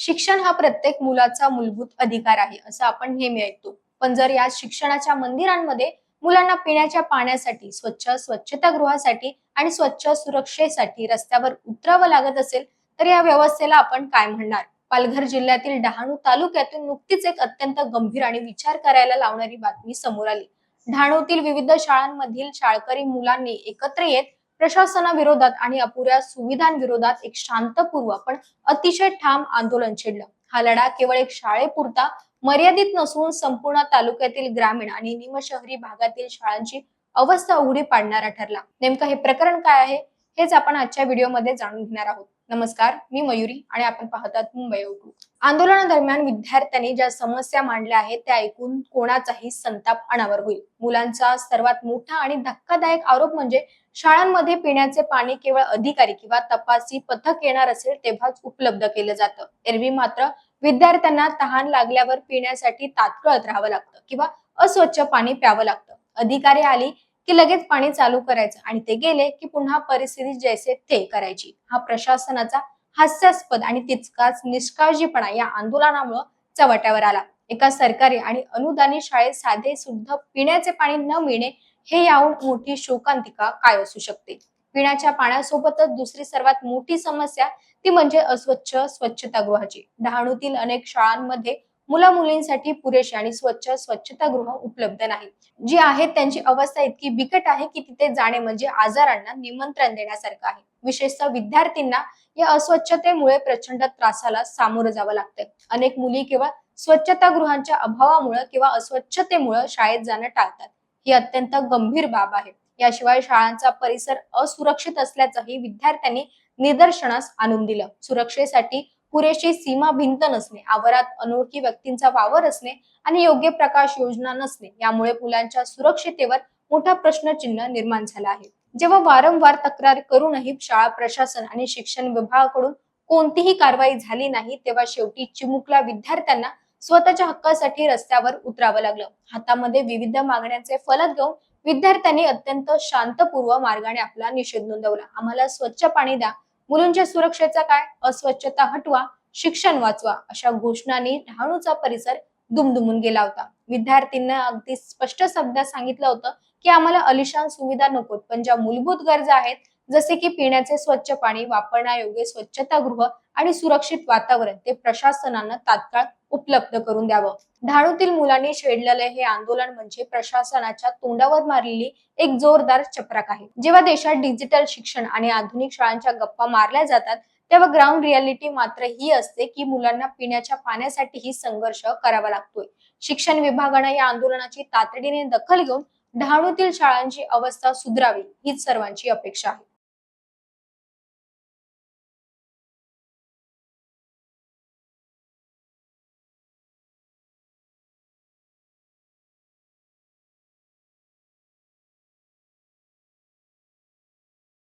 शिक्षण हा प्रत्येक मुलाचा मूलभूत अधिकार आहे असं आपण नेहमी ऐकतो. पण जर या शिक्षणाच्या मंदिरांमध्ये मुलांना पिण्याच्या पाण्यासाठी, स्वच्छतागृहासाठी आणि स्वच्छ सुरक्षेसाठी रस्त्यावर उतरावं लागत असेल, तर या व्यवस्थेला आपण काय म्हणणार? पालघर जिल्ह्यातील डहाणू तालुक्यातून नुकतीच एक अत्यंत गंभीर आणि विचार करायला लावणारी बातमी समोर आली. डहाणूतील विविध शाळांमधील शाळकरी मुलांनी एकत्र येत प्रशासनाविरोधात आणि अपुऱ्या सुविधांविरोधात एक शांतपूर्व पण अतिशय ठाम आंदोलन छेडलं. हा लढा केवळ एक शाळेपुरता मर्यादित नसून संपूर्ण तालुक्यातील ग्रामीण आणि निमशहरी भागातील शाळांची अवस्था उघडी पाडणारा ठरला. नेमकं हे प्रकरण काय आहे हेच आपण आजच्या व्हिडिओमध्ये जाणून घेणार आहोत. नमस्कार, मी मयुरी आणि आपण पाहतात मुंबई आउटलुक. आंदोलनादरम्यान विद्यार्थ्यांनी ज्या समस्या मांडल्या आहेत त्या ऐकून कोणाचाही संताप अनावर होईल. मुलांचा सर्वात मोठा आणि धक्कादायक आरोप म्हणजे शाळांमध्ये पिण्याचे पाणी केवळ अधिकारी किंवा तपासी पथक येणार असेल तेव्हाच उपलब्ध केलं जातं. एरवी मात्र विद्यार्थ्यांना तहान लागल्यावर पिण्यासाठी तात्काळत राहावं लागतं किंवा अस्वच्छ पाणी प्यावं लागतं. अधिकारी आली की लगेच पाणी चालू करायचं आणि ते गेले की पुन्हा परिस्थिती जैसे ते करायची. हा प्रशासनाचा हास्यास्पद आणि तितकाच निष्काळजीपणा या आंदोलनामुळे चव्हाट्यावर आला. एका सरकारी आणि अनुदानित शाळेत साधे सुद्धा पिण्याचे पाणी न मिळणे हे याहून मोठी शोकांतिका काय असू शकते? पिण्याच्या पाण्यासोबतच दुसरी सर्वात मोठी समस्या ती म्हणजे अस्वच्छ स्वच्छतागृहाची. डहाणूतील अनेक शाळांमध्ये मुला मुलींसाठी पुरेशी आणि स्वच्छ स्वच्छतागृह उपलब्ध नाही. जी आहेत त्यांची अवस्था इतकी बिकट आहे की तिथे जाणे म्हणजे आजारांना निमंत्रण देण्यासारखं आहे. विशेषतः विद्यार्थ्यांना या अस्वच्छतेमुळे प्रचंड त्रासाला सामोरं जावं लागतंय. अनेक मुली केवळ स्वच्छतागृहांच्या अभावामुळे किंवा अस्वच्छतेमुळे शाळेत जाणं टाळतात. ही अत्यंत गंभीर बाब आहे. याशिवाय शाळांचा परिसर असुरक्षित असल्याचंही विद्यार्थ्यांनी निदर्शनास आणून दिलं. सुरक्षेसाठी पुरेशी सीमा भिंत नसणे, आवारात अनोळखी व्यक्तींचा वावर असणे आणि योग्य प्रकाश योजना नसणे यामुळे मुलांच्या सुरक्षितेवर मोठा प्रश्नचिन्ह निर्माण झाला आहे. जेव्हा वारंवार तक्रार करूनही शाळा प्रशासन आणि शिक्षण विभागाकडून कोणतीही कारवाई झाली नाही, तेव्हा शेवटी चिमुकल्या विद्यार्थ्यांना स्वतःच्या हक्कासाठी रस्त्यावर उतरावं लागलं. हातामध्ये विविध मागण्यांचे फलक घेऊन विद्यार्थ्यांनी अत्यंत शांतपूर्व मार्गाने आपला निषेध नोंदवला. आम्हाला स्वच्छ पाणी द्या, मुलींच्या सुरक्षेचा काय, अस्वच्छता हटवा, शिक्षण वाचवा अशा घोषणांनी डहाणूचा परिसर दुमदुमून गेला होता. विद्यार्थ्यांना अगदी स्पष्ट शब्दात सांगितलं होतं की आम्हाला अलिशान सुविधा नकोत, पण ज्या मूलभूत गरजा आहेत जसे की पिण्याचे स्वच्छ पाणी, वापरण्यायोग्य स्वच्छतागृह आणि सुरक्षित वातावरण ते प्रशासनानं तात्काळ उपलब्ध करून द्यावं. डहाणूतील मुलांनी छेडलेले हे आंदोलन म्हणजे प्रशासनाच्या तोंडावर मारलेली एक जोरदार चपराक आहे. जेव्हा देशात डिजिटल शिक्षण आणि आधुनिक शाळांच्या गप्पा मारल्या जातात तेव्हा ग्राउंड रियालिटी मात्र ही असते की मुलांना पिण्याच्या पाण्यासाठीही संघर्ष करावा लागतोय. शिक्षण विभागानं या आंदोलनाची तातडीने दखल घेऊन डहाणूतील शाळांची अवस्था सुधारावी हीच सर्वांची अपेक्षा आहे.